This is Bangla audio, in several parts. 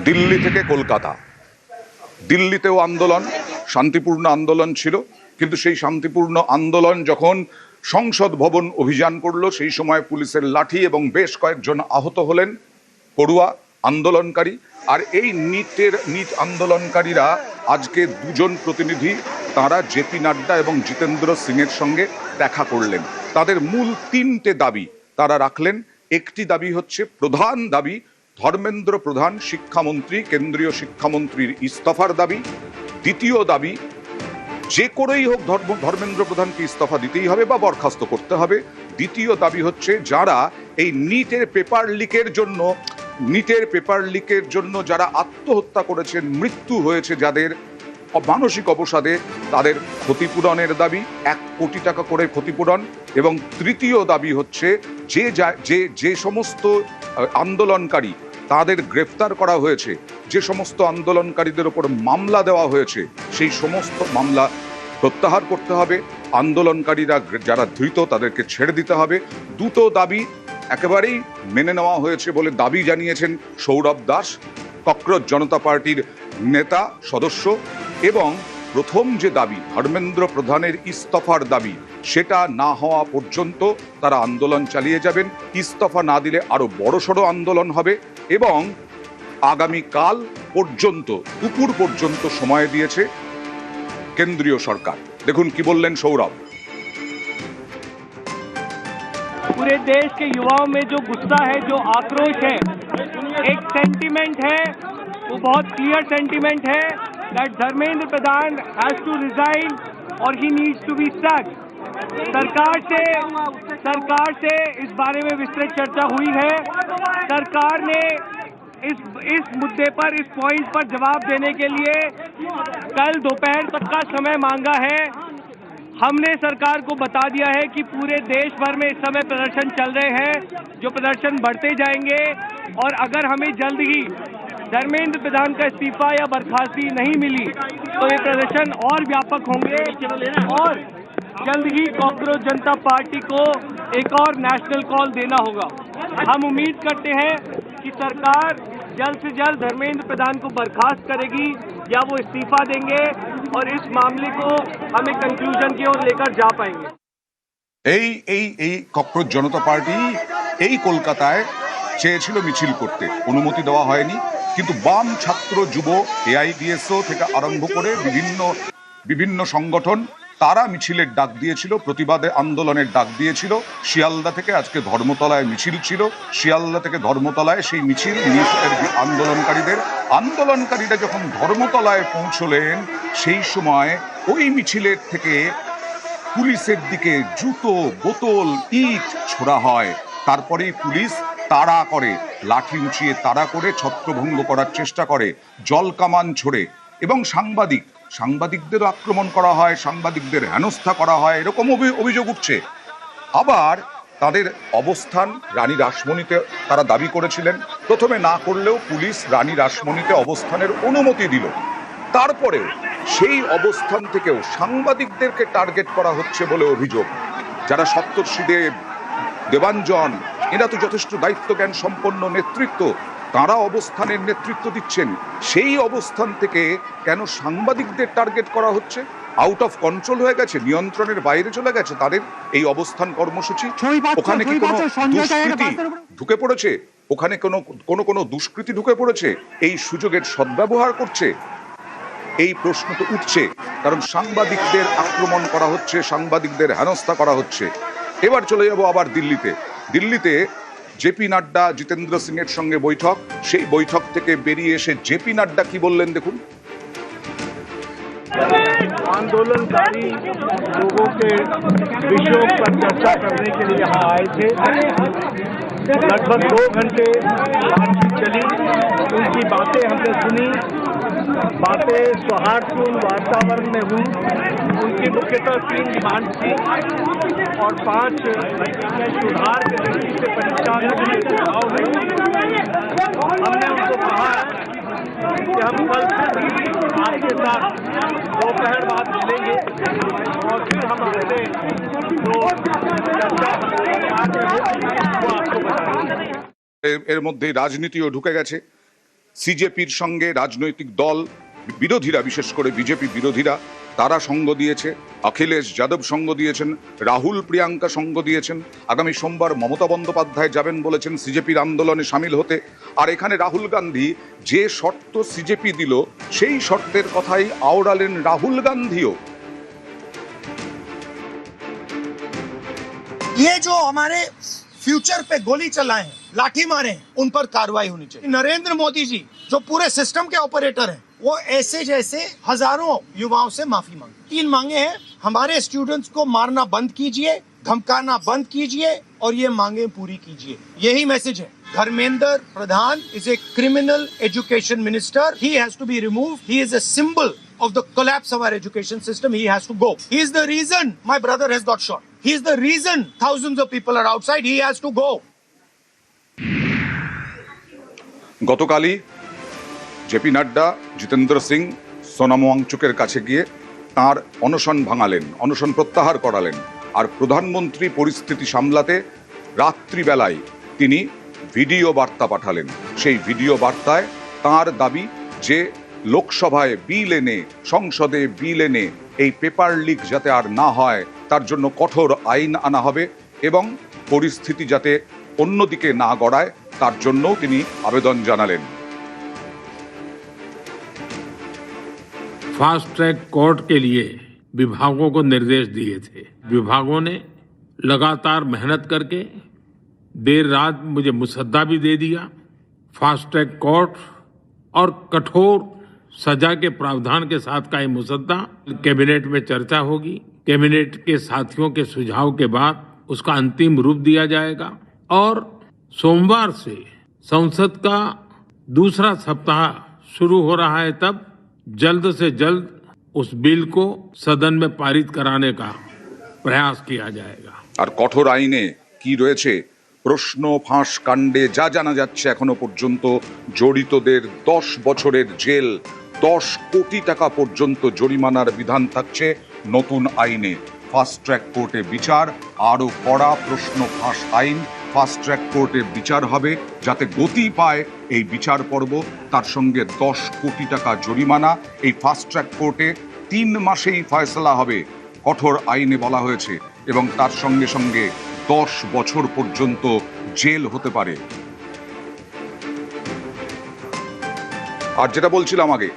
দিল্লি থেকে কলকাতা, দিল্লিতেও আন্দোলন, শান্তিপূর্ণ আন্দোলন ছিল, কিন্তু সেই শান্তিপূর্ণ আন্দোলন যখন সংসদ ভবন অভিযান করলো সেই সময় পুলিশের লাঠি এবং বেশ কয়েকজন আহত হলেন পড়ুয়া আন্দোলনকারী। আর এই নিট আন্দোলনকারীরা আজকে দুজন প্রতিনিধি তারা জেপি নাড্ডা এবং জিতেন্দ্র সিংয়ের সঙ্গে দেখা করলেন। তাদের মূল তিনটে দাবি তারা রাখলেন। একটি দাবি হচ্ছে, প্রধান দাবি, ধর্মেন্দ্র প্রধান শিক্ষামন্ত্রী, কেন্দ্রীয় শিক্ষামন্ত্রীর ইস্তফার দাবি। দ্বিতীয় দাবি, যে করেই হোক ধর্মেন্দ্র প্রধানকে ইস্তফা দিতেই হবে বা বরখাস্ত করতে হবে। দ্বিতীয় দাবি হচ্ছে, যারা এই নিটের পেপার লিকের জন্য যারা আত্মহত্যা করেছেন, মৃত্যু হয়েছে যাদের মানসিক অবসাদে, তাদের ক্ষতিপূরণের দাবি, 1 কোটি টাকা করে ক্ষতিপূরণ। এবং তৃতীয় দাবি হচ্ছে, যে সমস্ত আন্দোলনকারী তাদের গ্রেফতার করা হয়েছে, যে সমস্ত আন্দোলনকারীদের উপর মামলা দেওয়া হয়েছে, সেই সমস্ত মামলা প্রত্যাহার করতে হবে। আন্দোলনকারীরা যারা ধৃত তাদেরকে ছেড়ে দিতে হবে। দুটো দাবি একেবারেই মেনে নেওয়া হয়েছে বলে দাবি জানিয়েছেন সৌরভ দাস, ককরোচ জনতা পার্টির নেতা সদস্য। এবং প্রথম যে দাবি, ধর্মেন্দ্র প্রধানের ইস্তফার দাবি, সেটা না হওয়া পর্যন্ত তারা আন্দোলন চালিয়ে যাবেন। ইস্তফা না দিলে আরো বড়সড় আন্দোলন হবে। এবং আগামীকাল পর্যন্ত, দুপুর পর্যন্ত সময় দিয়েছে কেন্দ্রীয় সরকার। দেখুন কি বললেন সৌরভ। पूरे देश के युवाओं में जो गुस्सा है, जो आक्रोश है, एक सेंटीमेंट है, वो बहुत क्लियर सेंटीमेंट है that Dharmendra Pradhan has to resign और he needs to be sacked. सरकार से इस बारे में विस्तृत चर्चा हुई है। सरकार ने इस मुद्दे पर, इस पॉइंट पर जवाब देने के लिए कल दोपहर तक का समय मांगा है। हमने सरकार को बता दिया है कि पूरे देश भर में इस समय प्रदर्शन चल रहे हैं, जो प्रदर्शन बढ़ते जाएंगे। और अगर हमें जल्द ही धर्मेंद्र प्रधान का इस्तीफा या बर्खास्ती नहीं मिली तो ये प्रदर्शन और व्यापक होंगे और जल्द ही कॉकरोच जनता पार्टी को एक और नेशनल कॉल देना होगा। हम उम्मीद करते हैं कि सरकार जल्द से जल्द धर्मेंद्र प्रधान को बर्खास्त करेगी या वो इस्तीफा देंगे और इस मामले को हमें कंक्लूजन की ओर लेकर जा पाएंगे। এই ককরোচ জনতা পার্টি এই কলকাতায় চেয়েছিল মিছিল করতে, অনুমতি দেওয়া হয়নি। কিন্তু বাম, ছাত্র, যুব, এআইডিএসও থেকে আরম্ভ করে বিভিন্ন সংগঠন তারা মিছিলের ডাক দিয়েছিল, প্রতিবাদে আন্দোলনের ডাক দিয়েছিল। শিয়ালদা থেকে আজকে ধর্মতলায় মিছিল ছিল। শিয়ালদা থেকে ধর্মতলায় সেই মিছিল, আন্দোলনকারীরা যখন ধর্মতলায় পৌঁছলেন সেই সময় ওই মিছিলের থেকে পুলিশের দিকে জুতো, বোতল, ইট ছোড়া হয়। তারপরেই পুলিশ তাড়া করে, লাঠি উঁচিয়ে তাড়া করে ছত্রভঙ্গ করার চেষ্টা করে, জল কামান ছোড়ে। এবং সাংবাদিকদেরও আক্রমণ করা হয়, সাংবাদিকদের হেনস্থা করা হয়, এরকম অভিযোগ উঠছে। আবার তাদের অবস্থান রানী রাসমণিতে তারা দাবি করেছিলেন। প্রথমে না করলেও পুলিশ রানী রাসমণিতে অবস্থানের অনুমতি দিল। তারপরেও সেই অবস্থান থেকেও সাংবাদিকদেরকে টার্গেট করা হচ্ছে বলে অভিযোগ। যারা সপ্তর্ষিদেব, দেবাঞ্জন, এরা তো যথেষ্ট দায়িত্বজ্ঞান সম্পন্ন নেতৃত্ব, তারা অবস্থানের নেতৃত্ব দিচ্ছেন। সেই অবস্থান থেকে কেন সাংবাদিকদের টার্গেট করা হচ্ছে? আউট অফ কন্ট্রোল হয়ে গেছে, নিয়ন্ত্রণের বাইরে চলে গেছে তাদের এই অবস্থান কর্মসূচি। ওখানে কি কোনো দুষ্কৃতি ঢুকে পড়েছে? ওখানে কোনো দুষ্কৃতি ঢুকে পড়েছে? এই সুযোগের সদ্ব্যবহার করছে? এই প্রশ্ন তো উঠছে, কারণ সাংবাদিকদের আক্রমণ করা হচ্ছে, সাংবাদিকদের হেনস্থা করা হচ্ছে। এবার চলে যাব আবার দিল্লিতে জেপি নাড্ডা, জিতেন্দ্র সিং এর সঙ্গে বৈঠক। সেই বৈঠক থেকে বেরিয়ে এসে জেপি নাড্ডা কি বললেন দেখুন। आंदोलनकारी लोगों के विषयों पर चर्चा करने के लिए यहाँ आए थे। लगभग 2 घंटे बातचीत चली, उनकी बातें हमने सुनी। बातें सौहार्दपूर्ण वातावरण में हुई। उनकी मुख्यतः 3 डिमांड थी और 5 सुधार के दृष्टि से परीक्षा सुझाव नहीं। हमने उनको कहा कि हम कल आपके साथ दोपहर बाद मिलेंगे और फिर हम अपने जो चर्चा आगे होगी वो आपको बताएंगे। এর মধ্যে রাজনীতিও ঢুকে গেছে। সিজেপির সঙ্গে রাজনৈতিক দল বিরোধীরা, বিশেষ করে বিজেপি বিরোধীরা, তারা সঙ্গ দিয়েছে। অখিলেশ যাদব সঙ্গ দিয়েছেন, রাহুল প্রিয়াঙ্কা সঙ্গ দিয়েছেন। আগামী সোমবার মমতা বন্দ্যোপাধ্যায় যাবেন বলেছেন সিজেপির আন্দোলনে সামিল হতে। আর এখানে রাহুল গান্ধী যে শর্ত সিজেপি দিল সেই শর্তের কথাই আওড়ালেন রাহুল গান্ধীও। ये जो हमारे फ्यूचर पे गोली चलाए हैं, लाठी मारे हैं, उन पर कार्रवाई होनी चाहिए। नरेंद्र मोदी जी जो पूरे सिस्टम के ऑपरेटर हैं, वो ऐसे जैसे हजारों युवाओं से माफी मांगे। 3 मांगे हैं, हमारे स्टूडेंट्स को मारना बंद कीजिए, धमकाना बंद कीजिए और ये मांगे पूरी कीजिए। यही मैसेज है। Dharmendra Pradhan is a criminal education minister. He has to be removed. He is a symbol of the collapse of our education system. He has to go. He is the reason my brother has got shot. He is the reason thousands of people are outside. He has to go. গতকালই জেপি নাড্ডা, জিতেন্দ্র সিং, সোনাম ওয়াংচুকের কাছে গিয়ে তার অনশন ভাঙালেন, অনশন প্রত্যাহার করালেন। আর প্রধানমন্ত্রী পরিস্থিতি সামলাতে রাত্রিবেলায় তিনি ভিডিও বার্তা পাঠালেন। সেই ভিডিও বার্তায় তার দাবি যে লোকসভায় বিল এনে, সংসদে বিল এনে এই পেপার লিক যাতে আর না হয় তার জন্য কঠোর আইন আনা হবে এবং পরিস্থিতি যাতে অন্যদিকে না গড়ায় তার জন্যও তিনি আবেদন জানালেন। फास्ट ट्रैक कोर्ट के लिए विभागों को निर्देश दिए थे। विभागों ने लगातार मेहनत करके देर रात मुझे मुसद्दा भी दे दिया। फास्ट ट्रैक कोर्ट और कठोर सजा के प्रावधान के साथ का ये मुसद्दा कैबिनेट में चर्चा होगी। कैबिनेट के साथियों के सुझाव के बाद उसका अंतिम रूप दिया जाएगा और सोमवार से संसद का दूसरा सप्ताह शुरू हो रहा है। तब जल्द से जल्द उस बिल को सदन में पारित कराने का प्रयास किया जाएगा। আর কঠোর আইনে কি রয়েছে? প্রশ্ন ফাঁস কাণ্ডে যা জানা যাচ্ছে এখনো পর্যন্ত জড়িতদের 10 বছরের জেল, 10 কোটি টাকা পর্যন্ত জরিমানার বিধান থাকছে নতুন আইনে। ফাস্ট ট্র্যাক কোর্টে বিচার, আরও কড়া প্রশ্ন ফাঁস আইন। ফাস্ট ট্র্যাক কোর্টে বিচার হবে যাতে গতি পায় এই বিচার পর্ব, তার সঙ্গে 10 কোটি টাকা জরিমানা। এই ফাস্ট ট্র্যাক কোর্টে 3 মাসেই ফয়সলা হবে, কঠোর আইনে বলা হয়েছে, এবং তার সঙ্গে সঙ্গে 10 বছর পর্যন্ত জেল হতে পারে। আর যেটা বলছিলাম আগে,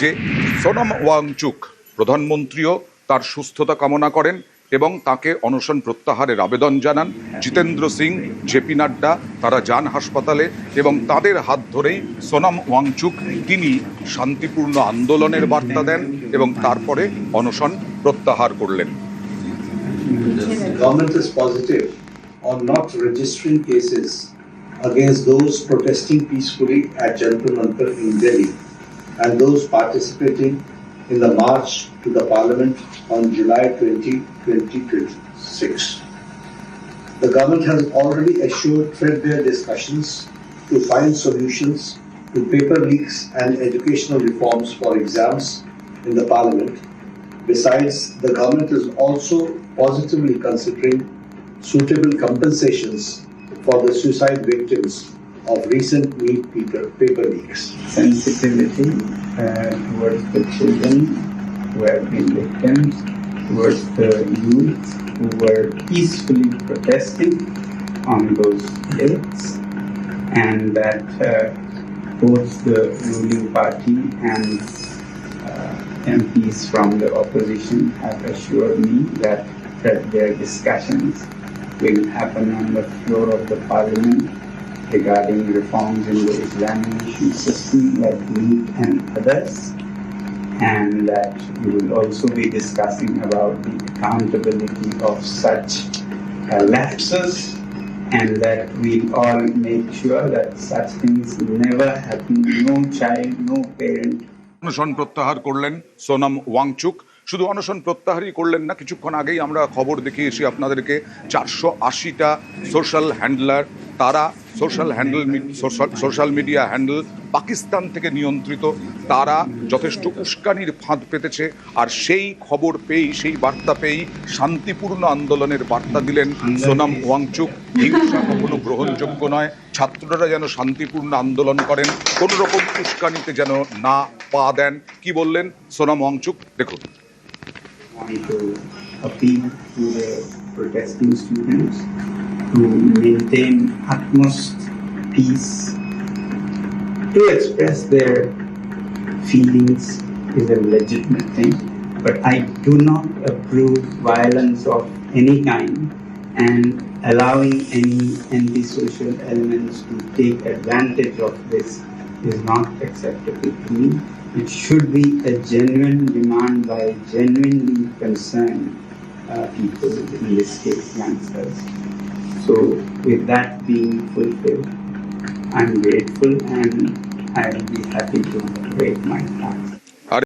যে সোনাম ওয়াংচুক প্রধানমন্ত্রীও তার সুস্থতা কামনা করেন এবং তাকে অনশন প্রত্যাহারের আবেদন জানান। জিতেন্দ্র সিং, জেপি নাড্ডা তারা যান হাসপাতালে এবং তাদের হাত ধরেই সোনাম ওয়াংচুক তিনি শান্তিপূর্ণ আন্দোলনের বার্তা দেন এবং তারপরে অনশন প্রত্যাহার করলেন। Government is positive on not registering cases against those protesting peacefully at Jantar Mantar in Delhi and those participating in the march to the Parliament on July 20, 2026. The government has already assured threadbare discussions to find solutions to paper leaks and educational reforms for exams in the Parliament. Besides, the government is also positively considering suitable compensations for the suicide victims of recent NEET paper leaks. Sensitivity towards the children who have been victims, towards the youth who were peacefully protesting on those dates, and that both the ruling party and MPs from the opposition have assured me that their discussions will happen on the floor of the Parliament regarding reforms in the examination system like NEET and others, and that we will also be discussing about the accountability of such lapses, and that we'll all make sure that such things never happen. No child, no parent অনশন প্রত্যাহার করলেন সোনাম ওয়াংচুক। শুধু অনশন প্রত্যাহারই করলেন না, কিছুক্ষণ আগেই আমরা খবর দেখিয়েছি আপনাদেরকে 480টা সোশ্যাল হ্যান্ডলার, তারা সোশ্যাল মিডিয়া হ্যান্ডেল পাকিস্তান থেকে নিয়ন্ত্রিত, তারা যথেষ্ট উস্কানির ফাঁদ পেতেছে। আর সেই খবর পেয়েই, সেই বার্তা পেয়েই শান্তিপূর্ণ আন্দোলনের বার্তা দিলেন সোনাম ওয়াংচুক। হিংসা কখনো গ্রহণযোগ্য নয়, ছাত্ররা যেন শান্তিপূর্ণ আন্দোলন করেন, কোনো রকম উস্কানিতে যেন না পা দেন। কি বললেন সোনাম ওয়াংচুক দেখুন। Want to appeal to the protesting students to maintain utmost peace. To express their feelings is a legitimate thing, but I do not approve violence of any kind, and allowing any antisocial elements to take advantage of this is not acceptable to me. It should be a genuine demand by genuinely concerned people, in this case youngsters. So with that being fulfilled, I'm grateful and I'll be happy to wait my task.